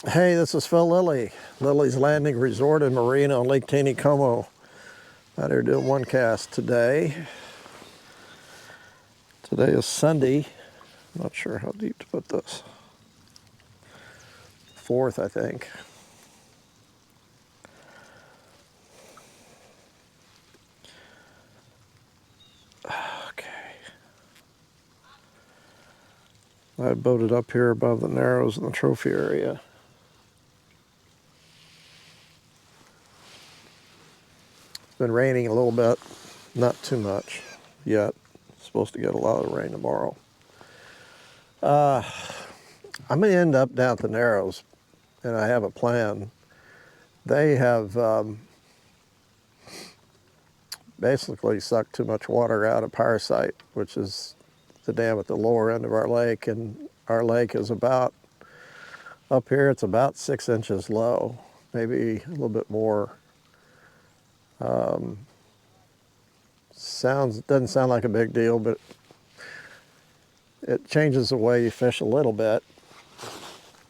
Hey, this is Phil Lilley, Lilley's Landing Resort in Marina on Lake Taneycomo. Out here doing one cast today. Today is Sunday. I'm not sure how deep to put this. 4th, I think. Okay. I boated up here above the Narrows in the trophy area. It's been raining a little bit, not too much yet. It's supposed to get a lot of rain tomorrow. I'm going to end up down at the Narrows, and I have a plan. They have basically sucked too much water out of Parasite, which is the dam at the lower end of our lake, and our lake is about, up here it's about 6 inches low, maybe a little bit more. Doesn't sound like a big deal, but it changes the way you fish a little bit.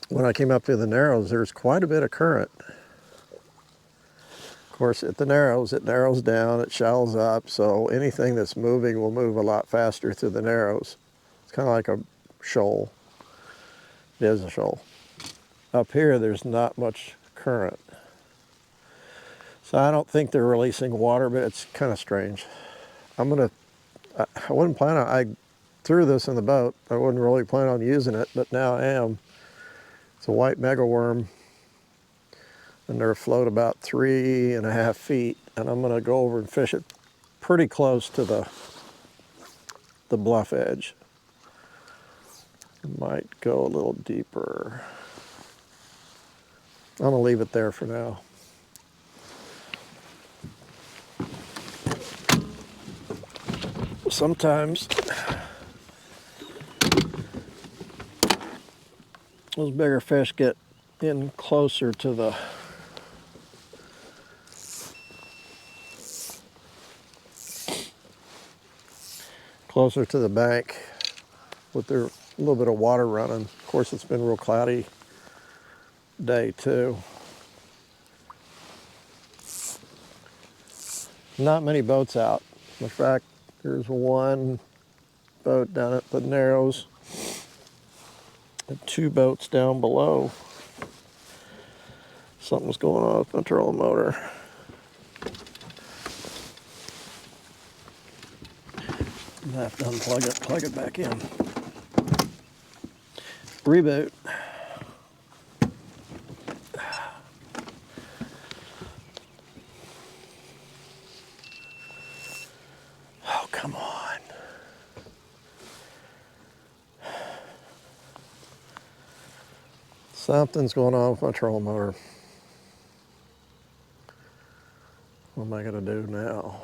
When I came up to the Narrows, there's quite a bit of current. Of course, at the Narrows, it narrows down, it shallows up, so anything that's moving will move a lot faster through the Narrows. It's kind of like a shoal. It is a shoal. Up here, there's not much current. So I don't think they're releasing water, but it's kind of strange. I wouldn't plan on, I threw this in the boat. I wouldn't really plan on using it, but now I am. It's a white megaworm, and they're afloat about 3.5 feet, and I'm gonna go over and fish it pretty close to the bluff edge. Might go a little deeper. I'm gonna leave it there for now. Sometimes those bigger fish get in closer to the bank with their little bit of water running. Of course, it's been a real cloudy day too. Not many boats out. In fact, there's one boat down at the Narrows and 2 boats down below. Something's going on with the trolling motor. I have to unplug it, plug it back in. Reboot. Oh, come on. Something's going on with my trolling motor. What am I going to do now?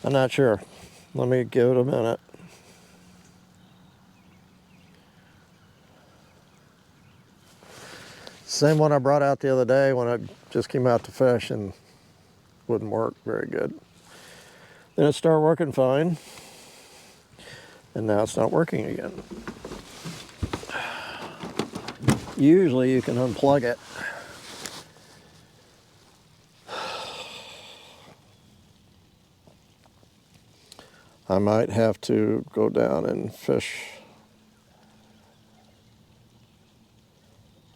I'm not sure. Let me give it a minute. Same one I brought out the other day when I just came out to fish and wouldn't work very good. Then it started working fine, and now it's not working again. Usually you can unplug it. I might have to go down and fish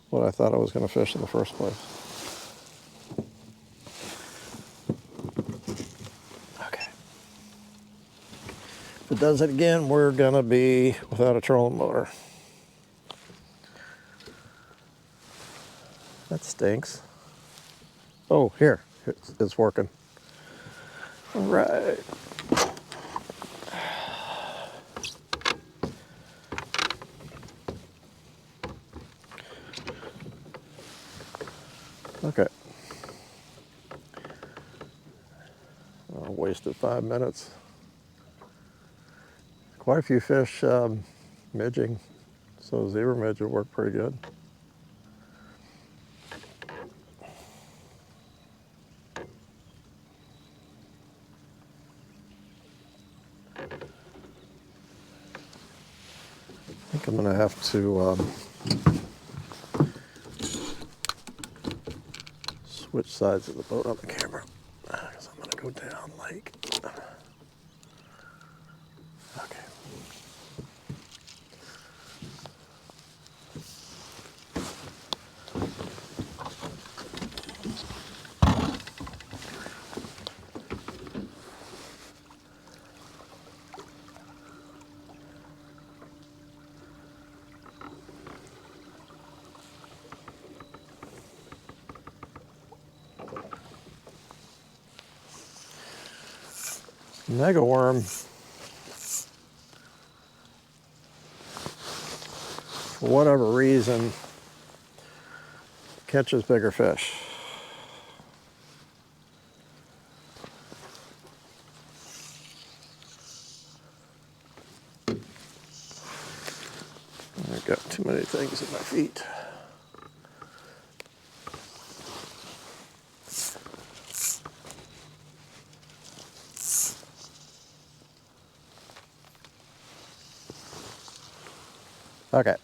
what I thought I was going to fish in the first place. Okay. If it does it again, we're going to be without a trolling motor. That stinks. Oh, here, it's working. All right. Okay. I wasted 5 minutes. Quite a few fish midging, so zebra midge would work pretty good. think I'm gonna have to switch sides of the boat on the camera because I'm gonna go down lake. Okay. Mega worm, for whatever reason, catches bigger fish. I've got too many things at my feet. Okay.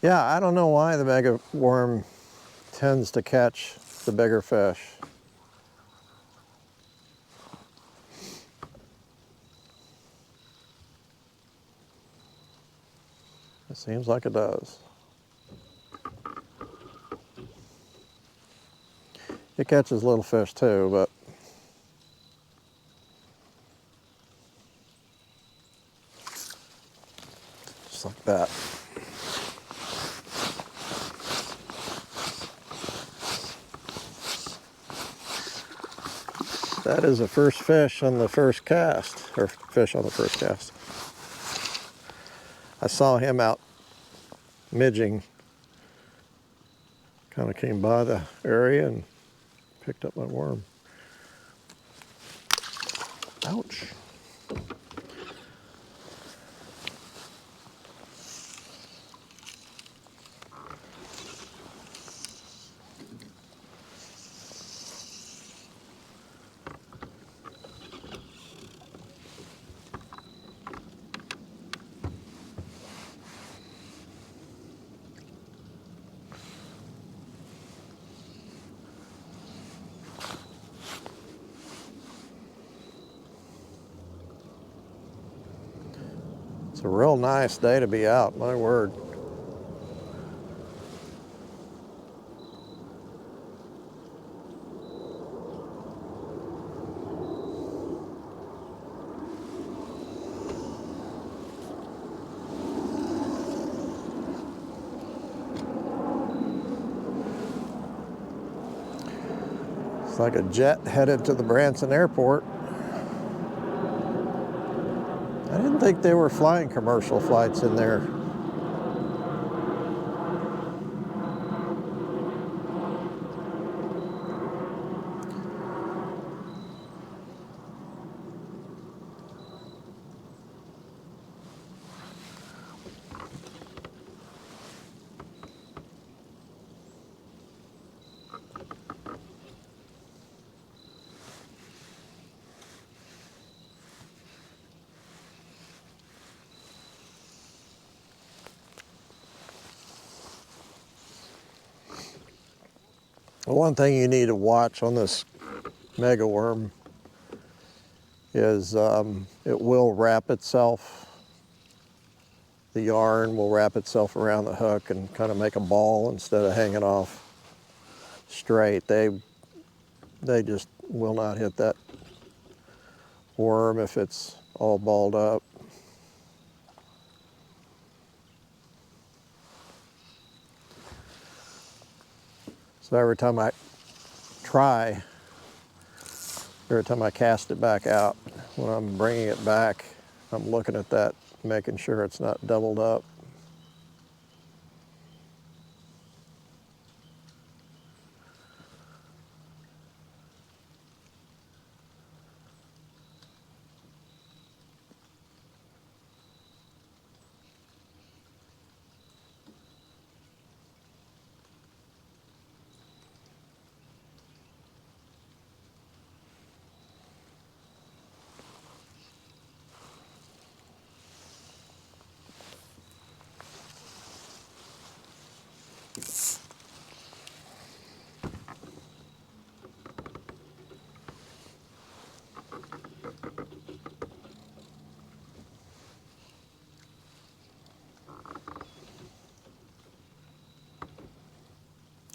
Yeah, I don't know why the mega worm tends to catch the bigger fish. It seems like it does. It catches little fish too, but just like that. That is the first fish on the first cast, or fish on the first cast. I saw him out midging, kind of came by the area and picked up my worm. Ouch. It's a real nice day to be out, my word. It's like a jet headed to the Branson Airport. I didn't think they were flying commercial flights in there. The one thing you need to watch on this mega worm is it will wrap itself. The yarn will wrap itself around the hook and kind of make a ball instead of hanging off straight. They just will not hit that worm if it's all balled up. So every time I cast it back out, when I'm bringing it back, I'm looking at that, making sure it's not doubled up.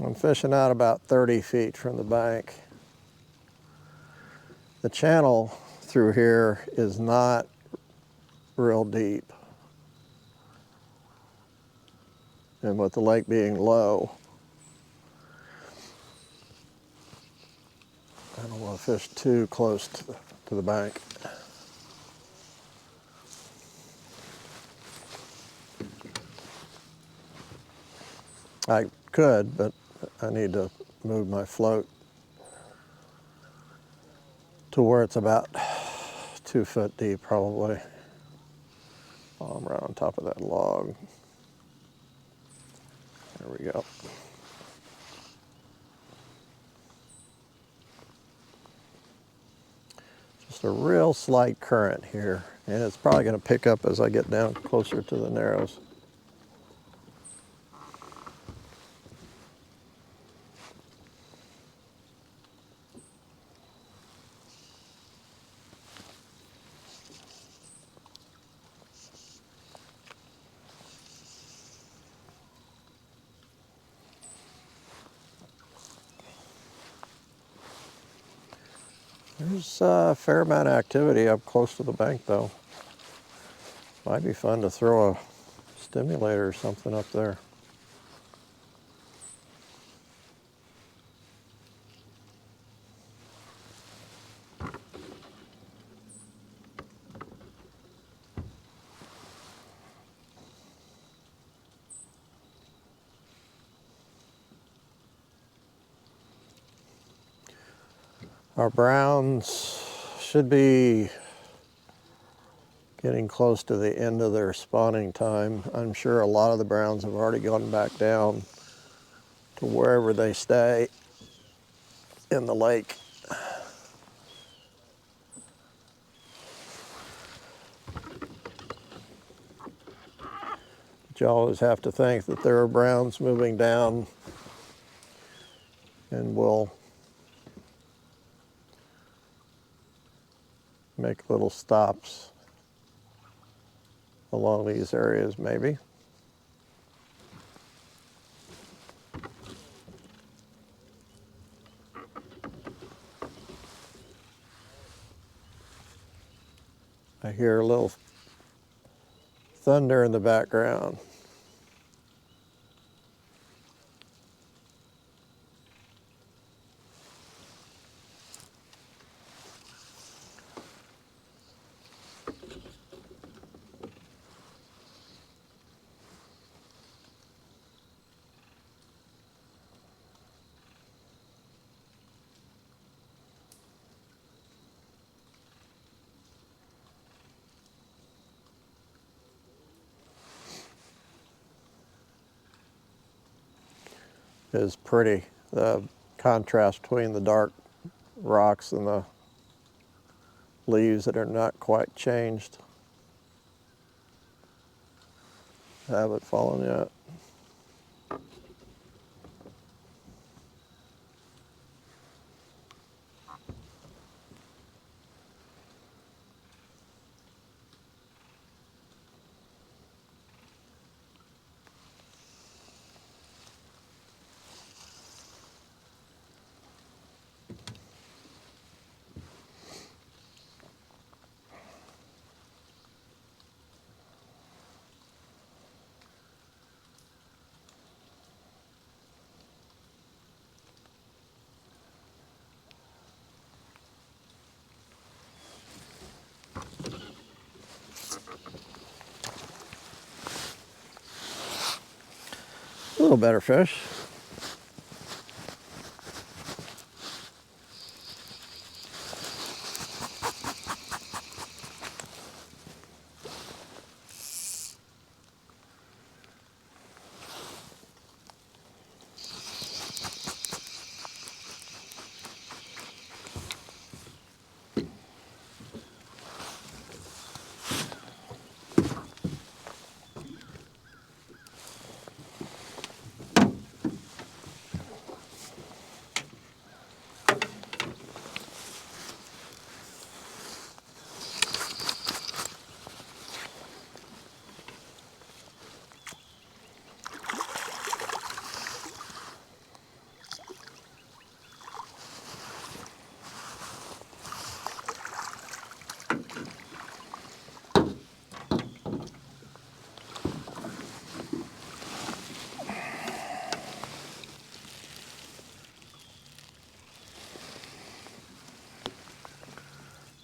I'm fishing out about 30 feet from the bank. The channel through here is not real deep. And with the lake being low, I don't want to fish too close to the bank. I could, but I need to move my float to where it's about 2 foot deep probably. Oh, I'm right on top of that log. There we go. Just a real slight current here, and it's probably going to pick up as I get down closer to the narrows. There's a fair amount of activity up close to the bank though. Might be fun to throw a stimulator or something up there. Our browns should be getting close to the end of their spawning time. I'm sure a lot of the browns have already gone back down to wherever they stay in the lake. But you always have to think that there are browns moving down and will make little stops along these areas maybe. I hear a little thunder in the background. Is pretty. The contrast between the dark rocks and the leaves that are not quite changed. Haven't fallen yet. A little better fish.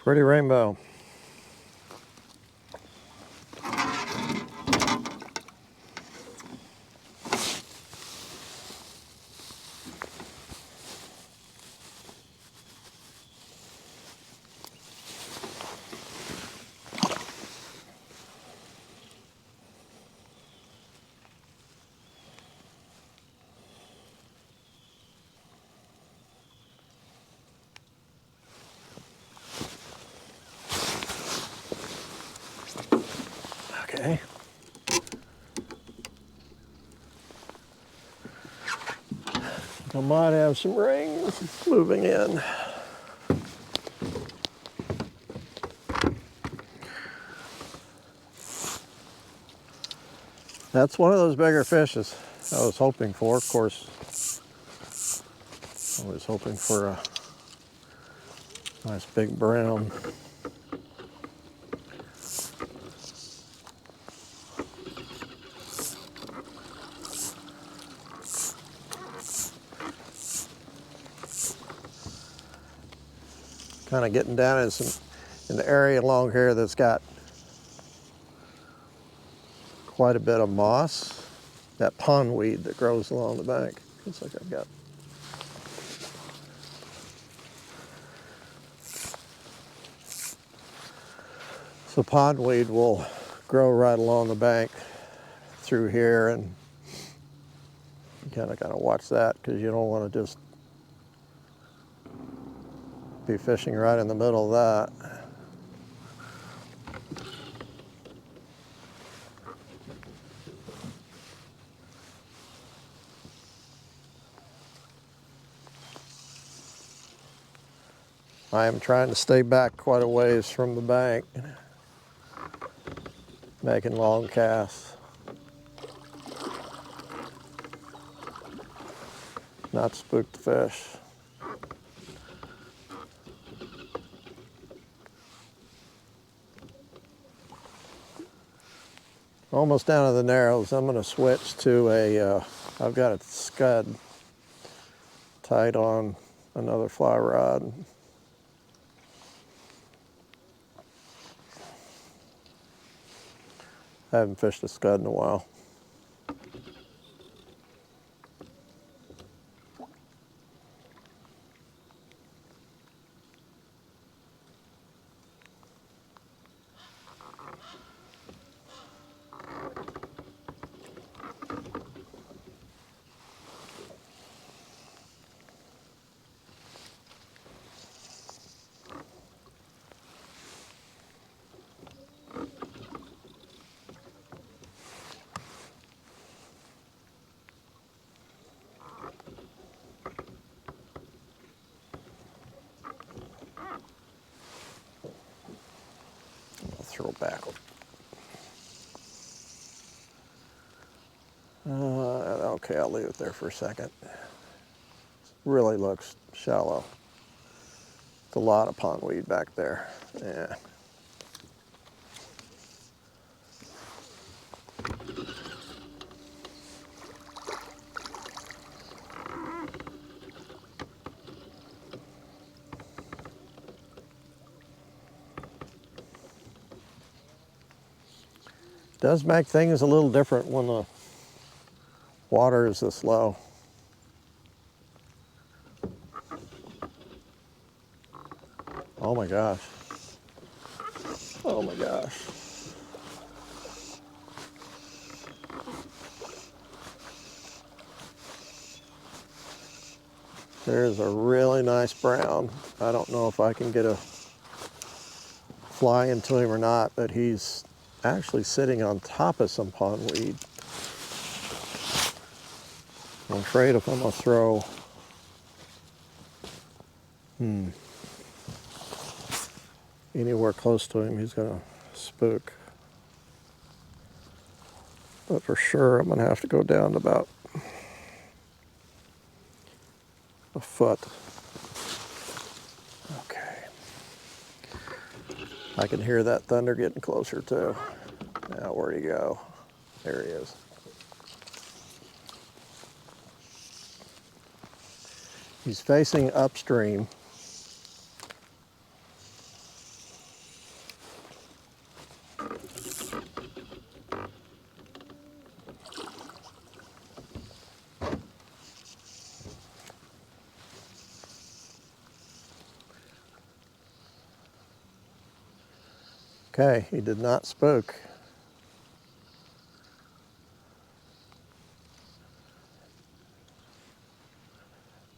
Pretty rainbow. Okay. I might have some rain moving in. That's one of those bigger fishes I was hoping for. Of course, I was hoping for a nice big brown. Kind of getting down in the area along here that's got quite a bit of moss. That pondweed that grows along the bank. Looks like I've got. So pondweed will grow right along the bank through here, and you kind of gotta watch that because you don't want to just be fishing right in the middle of that. I am trying to stay back quite a ways from the bank, making long casts. Not to spook the fish. Almost down to the narrows. I'm going to switch to I've got a scud tied on another fly rod. I haven't fished a scud in a while. I'll throw back. Okay, I'll leave it there for a second. Really looks shallow. It's a lot of pondweed back there. Yeah. Does make things a little different when the water is this low. Oh my gosh. Oh my gosh. There's a really nice brown. I don't know if I can get a fly into him or not, but he's actually sitting on top of some pondweed. I'm afraid if I'm gonna throw anywhere close to him, he's gonna spook. But for sure, I'm gonna have to go down to about a foot. Okay. I can hear that thunder getting closer too. Now, where'd he go? There he is. He's facing upstream. Okay, he did not spook.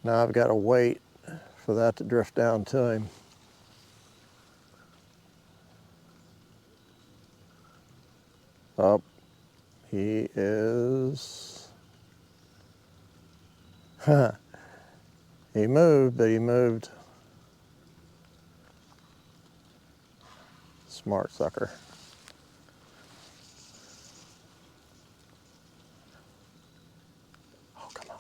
Now I've got to wait for that to drift down to him. Oh, he is... He moved, but he moved. Smart sucker. Oh, come on.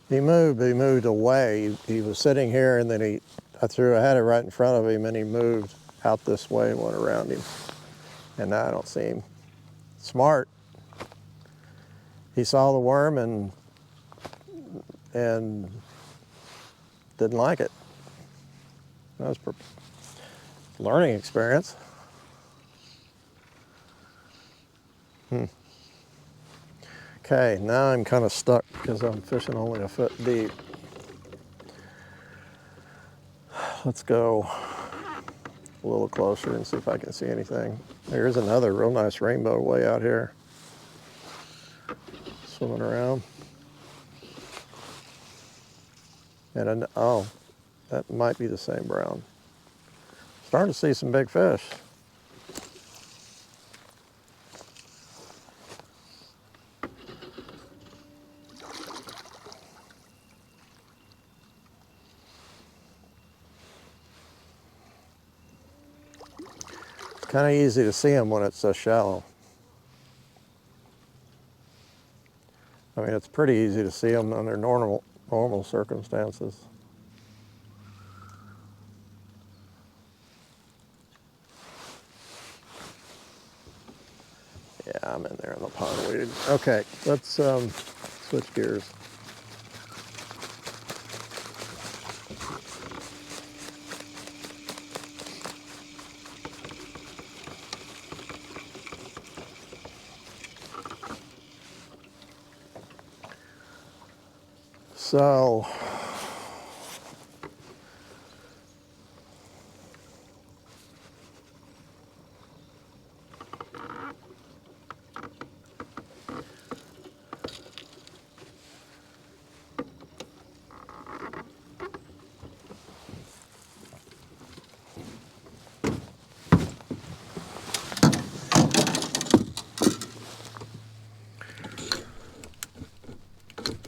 He moved, but he moved away. He was sitting here, and then I had it right in front of him, and he moved out this way and went around him. And now I don't see him. Smart. He saw the worm and didn't like it. That was a learning experience. Okay, now I'm kind of stuck because I'm fishing only a foot deep. Let's go a little closer and see if I can see anything. There's another real nice rainbow way out here, swimming around. And oh, that might be the same brown. Starting to see some big fish. It's kind of easy to see them when it's so shallow. I mean, it's pretty easy to see them under normal circumstances. Yeah, I'm in there in the pond waiting. Okay, let's switch gears. So,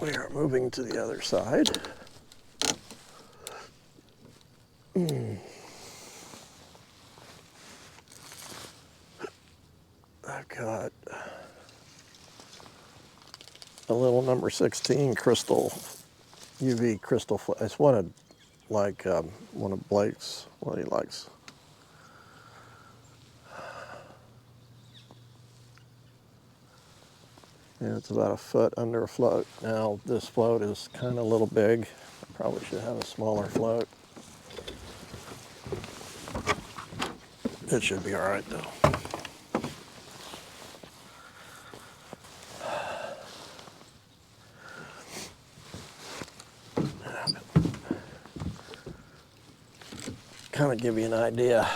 we are moving to the other side. I've got a little number 16 crystal, UV crystal. It's one of Blake's, what he likes. And it's about a foot under a float. Now this float is kind of a little big. I probably should have a smaller float. It should be all right though. Kind of give you an idea.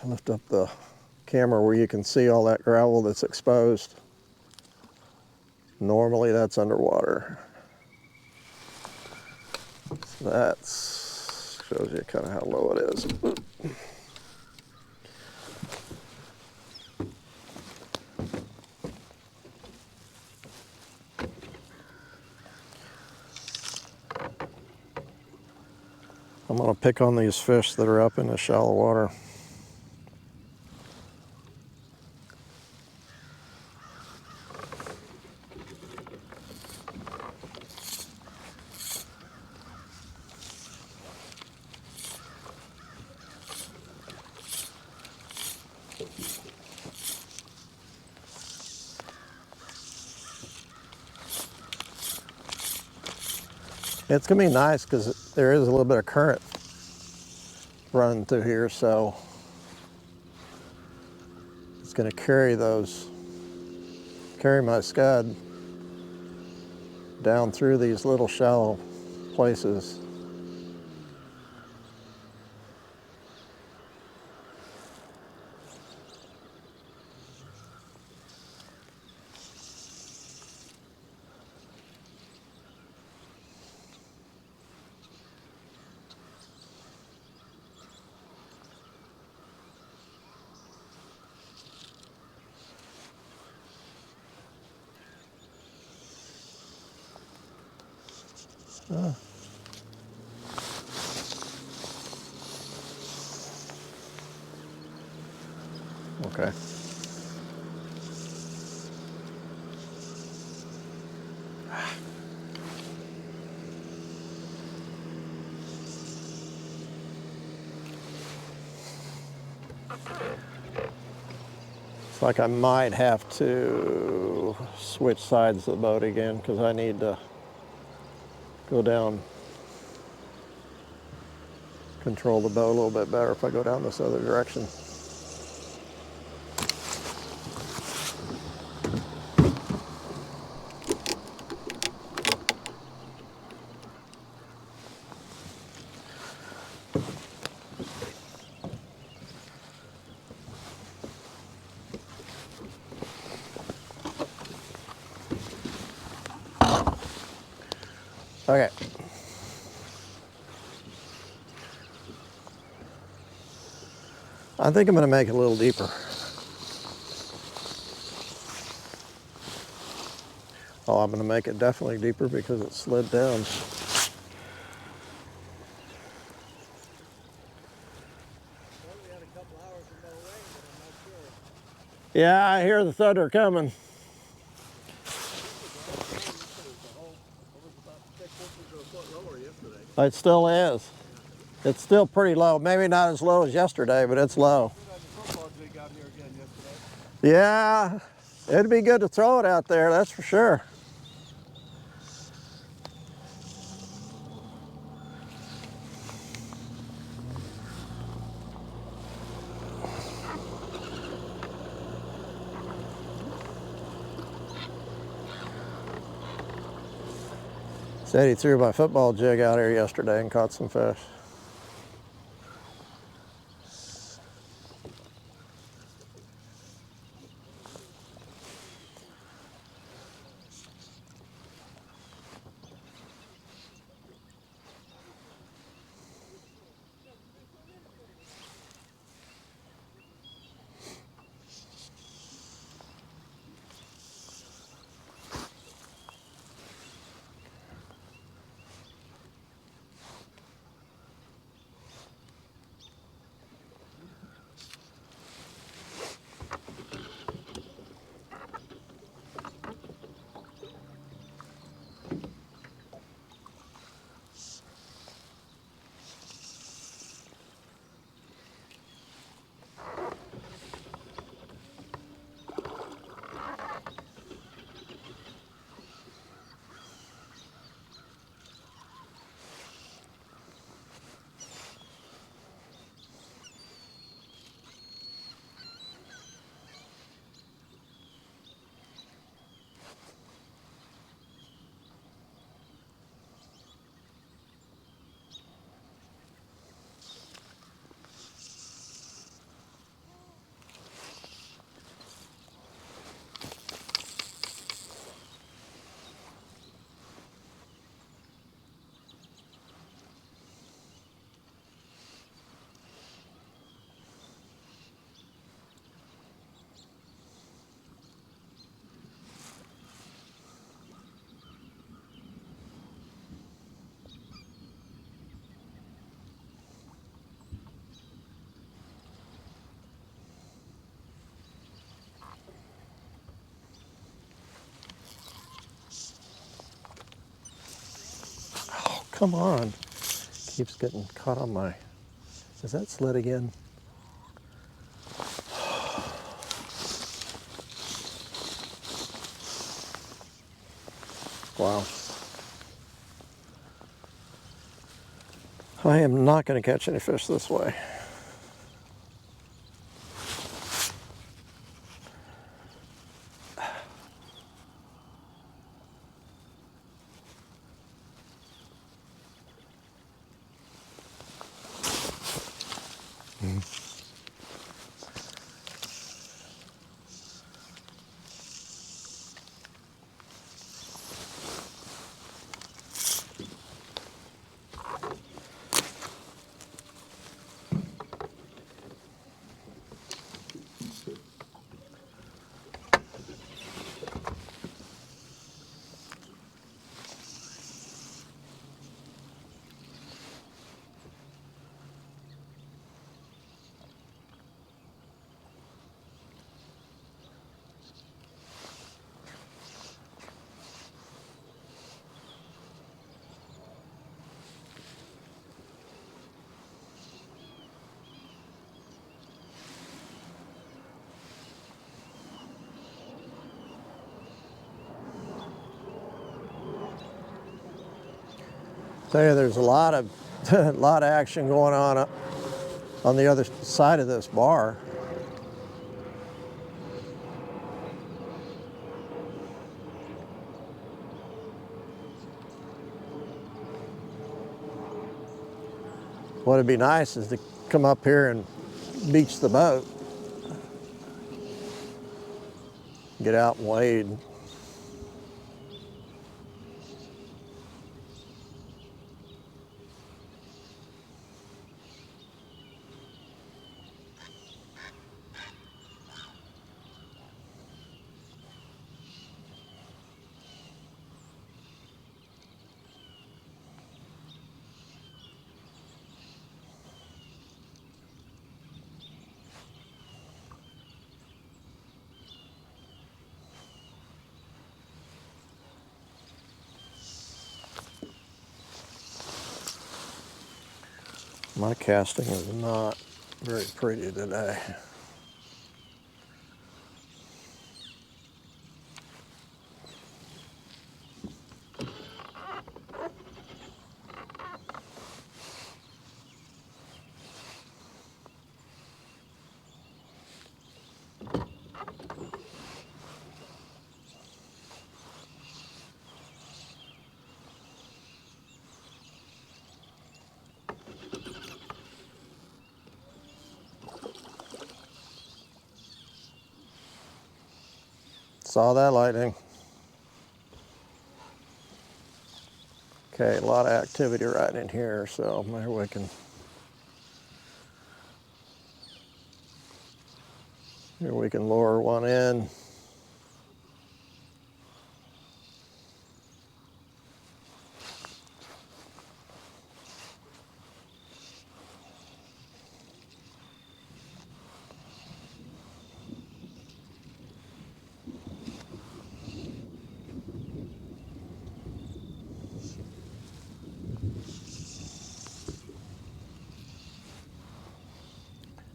Lift up the camera where you can see all that gravel that's exposed. Normally that's underwater. So that shows you kind of how low it is. I'm going to pick on these fish that are up in the shallow water. It's going to be nice because there is a little bit of current running through here, so it's going to carry my scud down through these little shallow places. Okay. It's like I might have to switch sides of the boat again because I need to go down, control the boat a little bit better if I go down this other direction. Okay. I think I'm going to make it a little deeper. Oh, I'm going to make it definitely deeper because it slid down. Yeah, I hear the thunder coming. It still is. It's still pretty low. Maybe not as low as yesterday, but it's low. Yeah, it'd be good to throw it out there, that's for sure. Said he threw my football jig out here yesterday and caught some fish. Come on. Keeps getting caught on my... Is that slid again? Wow. I am not going to catch any fish this way. Tell you, there's a lot of a lot of action going on the other side of this bar. What'd be nice is to come up here and beach the boat. Get out and wade. My casting is not very pretty today. Saw that lightning. Okay, a lot of activity right in here, so maybe we can lower one in.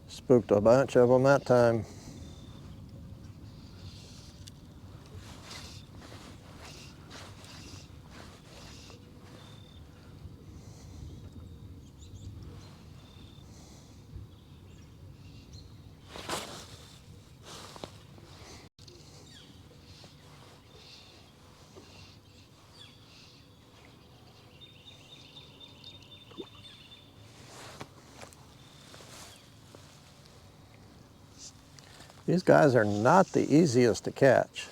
Spooked a bunch of them that time. These guys are not the easiest to catch.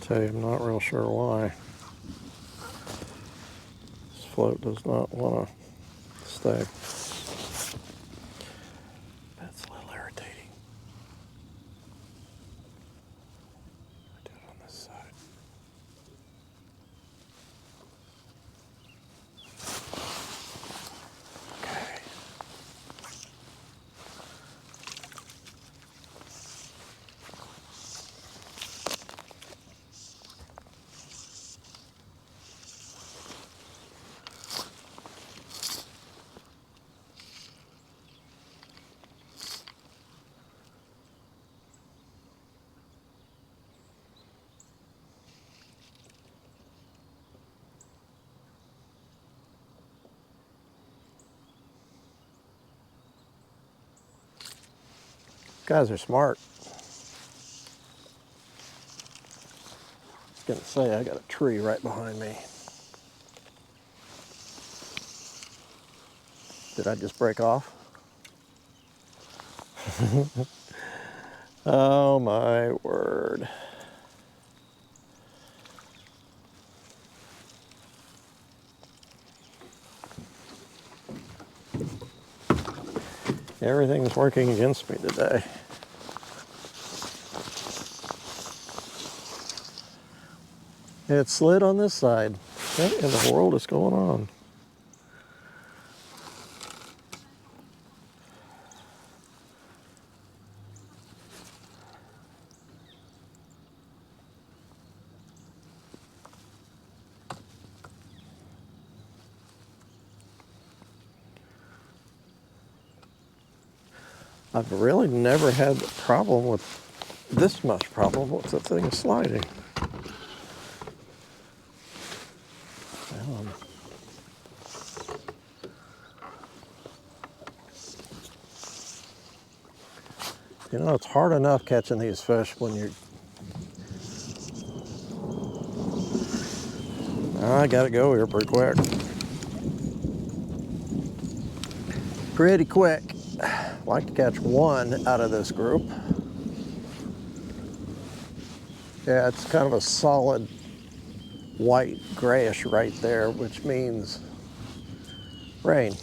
Tell you, I'm not real sure why. This float does not want to stay. That's a little irritating. I do it on this side. Okay. Guys are smart. I was gonna say, I got a tree right behind me. Did I just break off? Oh my word. Everything's working against me today. It slid on this side. What in the world is going on? I've really never had a problem with this much problem with the thing sliding. You know, it's hard enough catching these fish when you're... I gotta go here pretty quick. Pretty quick. I'd like to catch one out of this group. Yeah, it's kind of a solid white grayish right there, which means rain.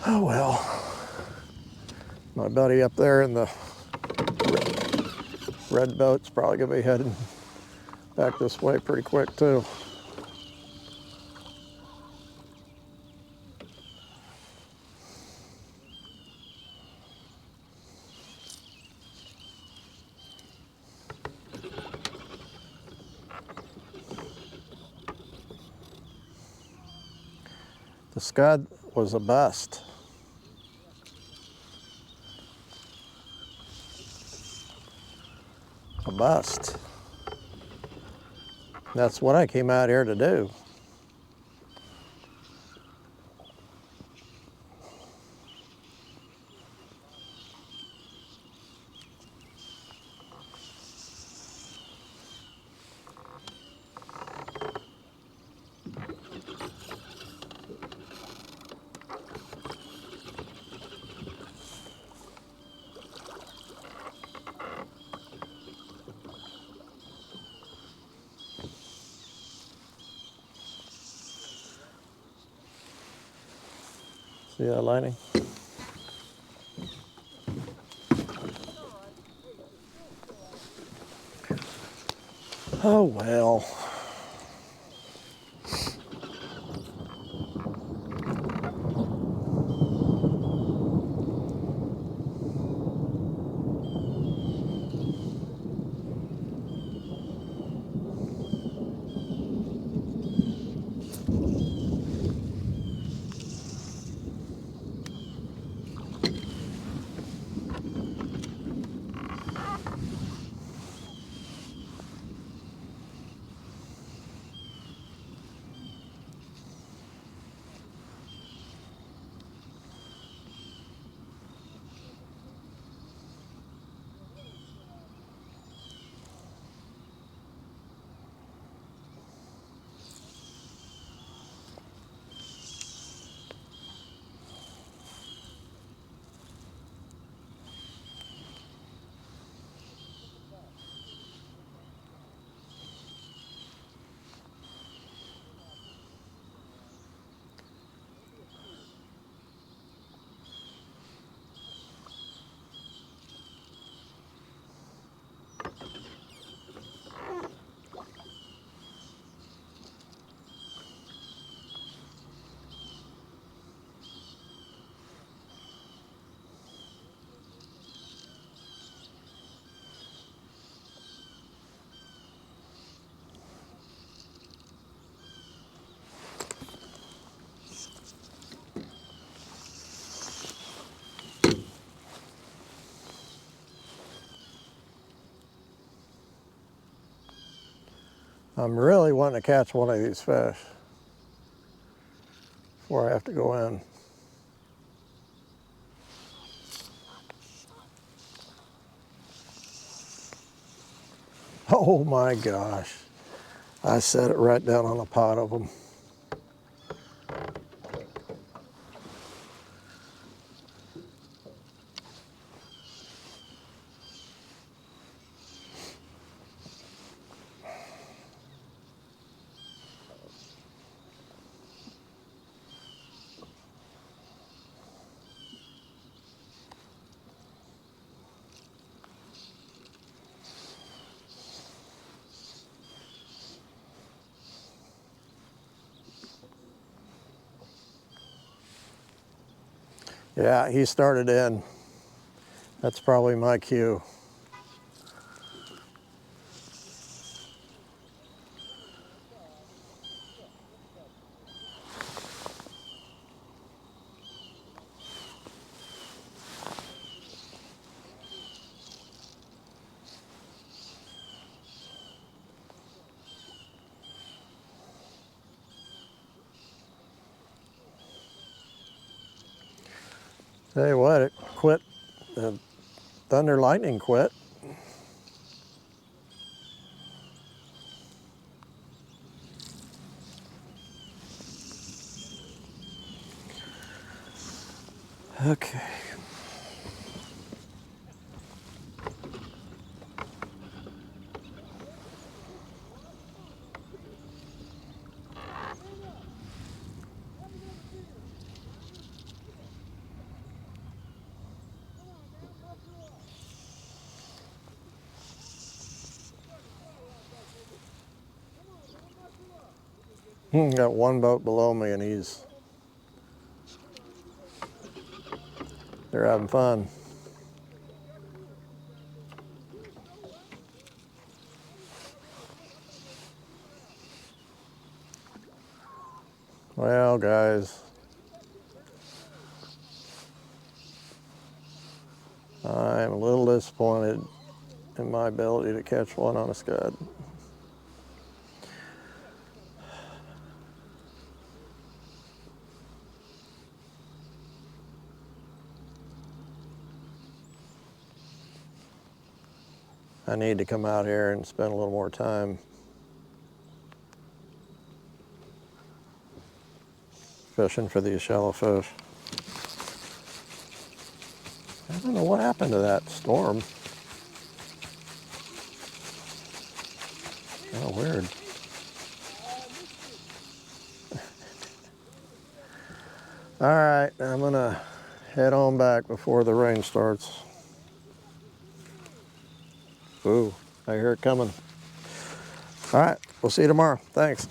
Oh well. My buddy up there in the red boat's probably gonna be heading back this way pretty quick too. The scud was a bust. A bust. That's what I came out here to do. See that lining? Oh well. I'm really wanting to catch one of these fish before I have to go in. Oh my gosh. I set it right down on a pot of them. Yeah, he started in. That's probably my cue. Tell you what, it quit. The thunder lightning quit. Okay. Got one boat below me and they're having fun. Well, guys, I'm a little disappointed in my ability to catch one on a scud. I need to come out here and spend a little more time fishing for these shallow fish. I don't know what happened to that storm. Oh, weird. All right, I'm gonna head on back before the rain starts. Ooh, I hear it coming. All right, we'll see you tomorrow. Thanks.